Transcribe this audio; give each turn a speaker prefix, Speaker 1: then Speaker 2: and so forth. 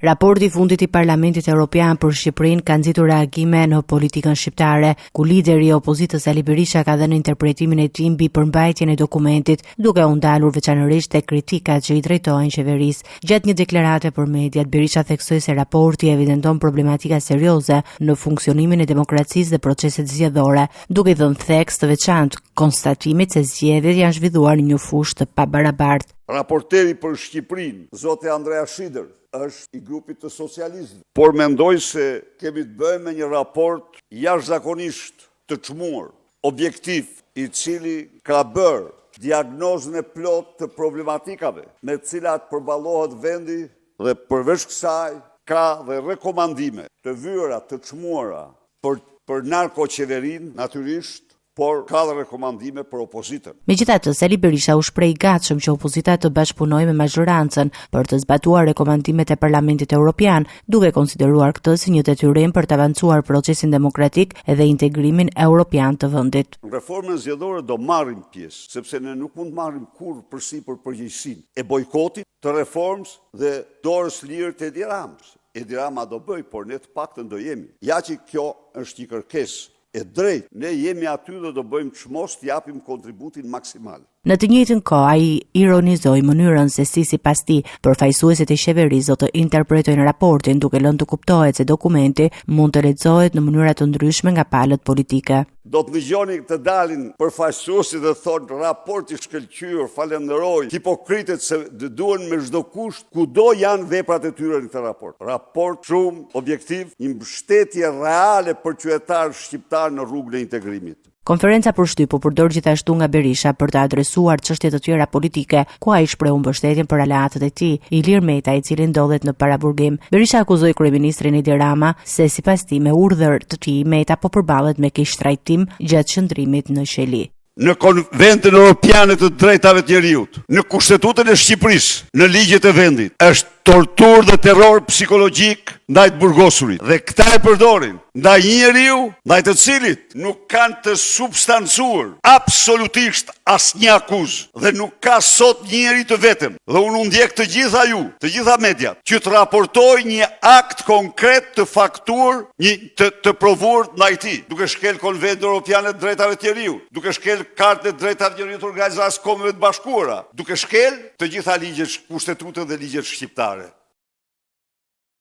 Speaker 1: Raporti i fundit i Parlamentit Evropian për Shqipërinë ka nxitur reagime në politikën shqiptare, ku lideri i opozitës Ali Berisha ka dhënë interpretimin e tij mbi përmbajtjen e dokumentit, duke u ndalur veçanërisht tek kritikat që i drejtohen qeverisë. Gjatë një deklarate për mediat, Berisha theksoi se raporti evidenton problematika serioze në funksionimin e demokracisë dhe proceset zgjedhore, duke dhënë theks të veçantë konstatimit se zgjedhjet janë zhvilluar në një fushë të pabarabartë.
Speaker 2: Raporteri për Shqipërinë, zoti Andrea Shider, është i grupit të socialistëve, por mendoj se kemi të bëjmë me një raport jashtëzakonisht të çmuar, objektiv, i cili ka bërë diagnozën e plotë të problematikave me të cilat përballohet vendi dhe përveç kësaj ka dhe rekomandime të vyera të çmuara për narkoqeverinë natyrisht, por ka dhe rekomandime për opozitën.
Speaker 1: Megjithatë, Sali Berisha u shpreh i gatshëm që opozita të bashkëpunojë me mazhorancën për të zbatuar rekomandimet e Parlamentit Evropian, duke konsideruar këtë si një detyrim për të avancuar procesin demokratik dhe integrimin evropian të vendit.
Speaker 2: Në reformën zgjedhore do marrim pjesë, sepse ne nuk mund të marrim kurrë përsipër përgjegjësinë e bojkotit të reformës dhe dorës lirë të Edi Ramës. Edi Rama do bëj, por ne të paktën do jemi. Ja që kjo është një kërkesë e drejt, ne jemi aty dhe do bëjmë çmos të japim kontributin maksimal.
Speaker 1: Në të njëjtën kohë, ai ironizoi mënyrën se si sipas tij përfaqësuesit e qeverisë do të interpretojnë raportin, duke lënë të kuptohet se dokumenti mund të lexohet në mënyra të ndryshme nga palët politike.
Speaker 2: Do të dëgjoni të dalin përfaqësuesit dhe thonë raporti shkëlqyer, falenderoj hipokritët se duhen me çdo kusht, kudo janë veprat e tyre në këtë raport. Raport shumë objektiv, një mbështetje reale për qytetarët shqiptar në rrugën e integrimit.
Speaker 1: Konferenca për shtyp u përdor gjithashtu nga Berisha për të adresuar çështje të tjera politike, ku ai shprehu mbështetjen për aleatët e tij, Ilir Meta, i cili ndodhet në paraburgim. Berisha akuzoi kryeministrin Edi Rama se sipas tij me urdhër të tij Meta po përballet me keq trajtim gjatë qëndrimit në Qeli.
Speaker 2: Në Konventin Evropian të Drejtave të Njerëzit, në Kushtetutën e Shqipërisë, në ligjet e vendit, është torturë dhe terror psikologjik ndaj të burgosurit. Dhe këta e përdorin ndaj një njeriu, ndaj të cilit nuk kanë të substancuar absolutisht asnjë akuzë dhe nuk ka sot një njeri të vetëm. Dhe unë ndjek të gjitha ju, të gjitha mediat, që të raportoj një akt konkret të faktuar, të provuar ndaj tij, duke shkel Konventin Evropian të Drejtave të Njerëzit, duke shkel Kartën e Drejtave të Njerëzit të Organizatës së Kombeve të Bashkuara, duke shkel të gjitha ligjet, kushtetutën dhe ligjet shqiptare.